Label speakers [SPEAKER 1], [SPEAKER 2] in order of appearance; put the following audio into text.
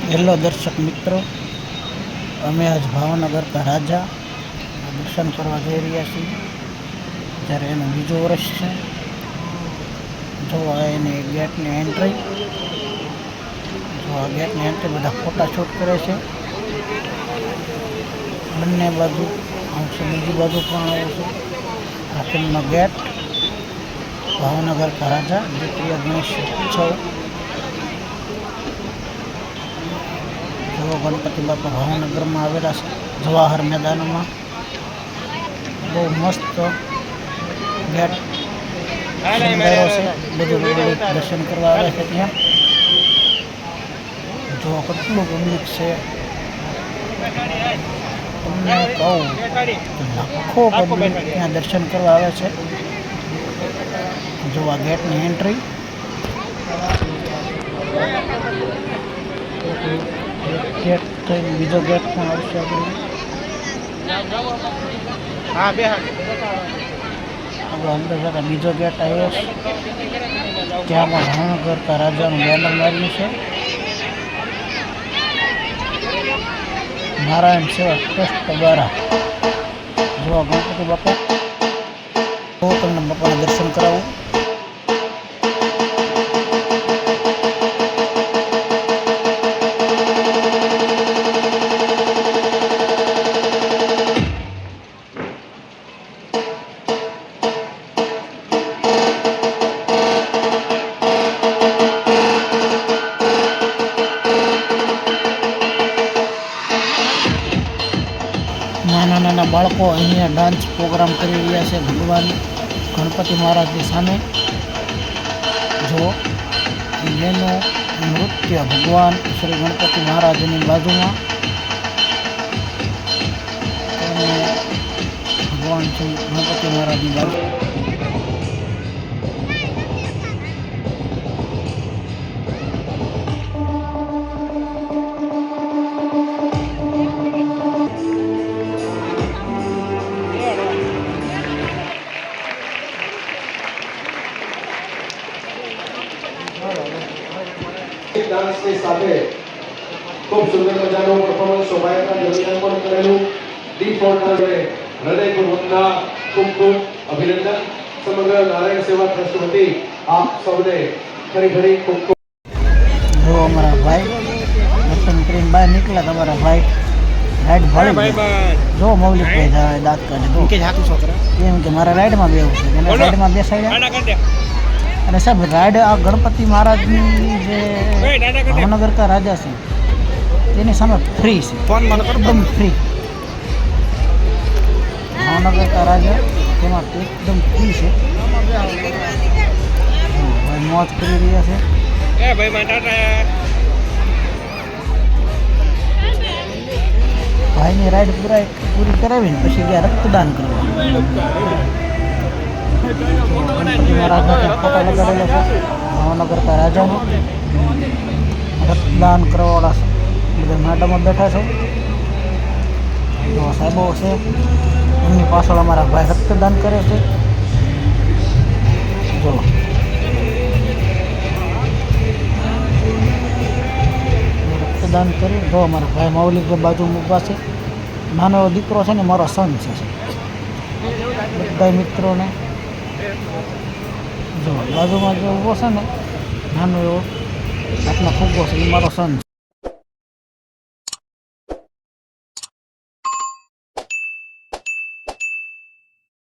[SPEAKER 1] Hello દર્શક મિત્રો, અમે આજ ભાવનગર કા રાજા દર્શન કરવા જઈ રહ્યા છીએ. જ્યારે એનું બીજું વર્ષ છે. જો આ એની ગેટની એન્ટ્રી, જો આ ગેટની એન્ટ્રી બધા ફોટા શૂટ કરે છે. બંને બાજુ બીજી બાજુ પણ આવે છે. આ ફિલ્મનો ગેટ ભાવનગર કા રાજા દ્વિતીય ગણેશ ઉત્સવ. જો ગણપતિ બાપા ભાવનગરમાં આવેલા છે, જવાહર મેદાનમાં. બહુ મસ્ત ગેટ શણગાર્યો છે. બધું દર્શન કરવા આવે છે ત્યાં. જો કેટલું પબ્લિક છે તમને કહું, લાખો પબ્લિક ત્યાં દર્શન કરવા આવે છે. જો આ ગેટની એન્ટ્રી, ગેટ થઈને બીજો ગેટ પણ આવશે આપણે. અંદર જતા બીજો ગેટ આવ્યો છે. ત્યાં પણ ભાવનગર કા રાજાનું બેનર માર્યું છે. નારાયણ સેવા ટ્રસ્ટ દ્વારા. જો ગણપતિ બાપા, તો તમને બાપાના દર્શન કરાવું. નાના નાના બાળકો અહીંયા ડાન્સ પ્રોગ્રામ કરી રહ્યા છે ભગવાન ગણપતિ મહારાજની સામે. જો જેનું નૃત્ય ભગવાન શ્રી ગણપતિ મહારાજની બાજુમાં, અને ભગવાન શ્રી ગણપતિ મહારાજની બાજુ.
[SPEAKER 2] ડાન્સની સાથે ખૂબ સુંદર મજાનું પરફોર્મન્સ શોભાયાત્રા દરમિયાન પણ કરેલું. ડી4 હૃદયપૂર્વકના ખૂબ ખૂબ અભિનંદન. સમગ્ર નારાયણ સેવા ટ્રસ્ટ વતી આપ સૌને ફરી ફરી ખૂબ ખૂબ.
[SPEAKER 1] જો અમારા ભાઈ દર્શન કરીને બહાર નીકળ્યા. તમારા ભાઈ રાઈડ ભાઈ જો મૌલિક ભાઈ જાય દાંત કાઢે એમ કે મારા રાઈડમાં બેવું છે. એને રાઈડમાં બેસાડ્યા. અને સાહેબ રાઈડ આ ગણપતિ મહારાજની જે ભાવનગર કા રાજા છે તેની સામે ફ્રી છે, એકદમ ફ્રી. ભાવનગર કા રાજા તેમાં એકદમ ફ્રી છે. ભાઈ મોજ કરી રહ્યા છે. ભાઈની રાઈડ પૂરી કરાવીને પછી ગયા રક્તદાન કરવા. ગણપતિ મહારાજનો ફોટો લગાડેલો છે. ભાવનગર કા રાજાનો રક્તદાન કરવાવાળા બધા મેડમો બેઠા છે. જો સાહેબો છે, એમની પાછળ અમારા ભાઈ રક્તદાન કરે છે. જો રક્તદાન કરી. જો અમારા ભાઈ મૌલિક બાજુ ઊભા છે. નાનો એવો દીકરો છે ને, મારો સન છે. બધા મિત્રોને જો બાજુમાં જે ઊભો છે ને, નાનો એવો હાથમાં ફૂગો છે, એ મારો સન છે.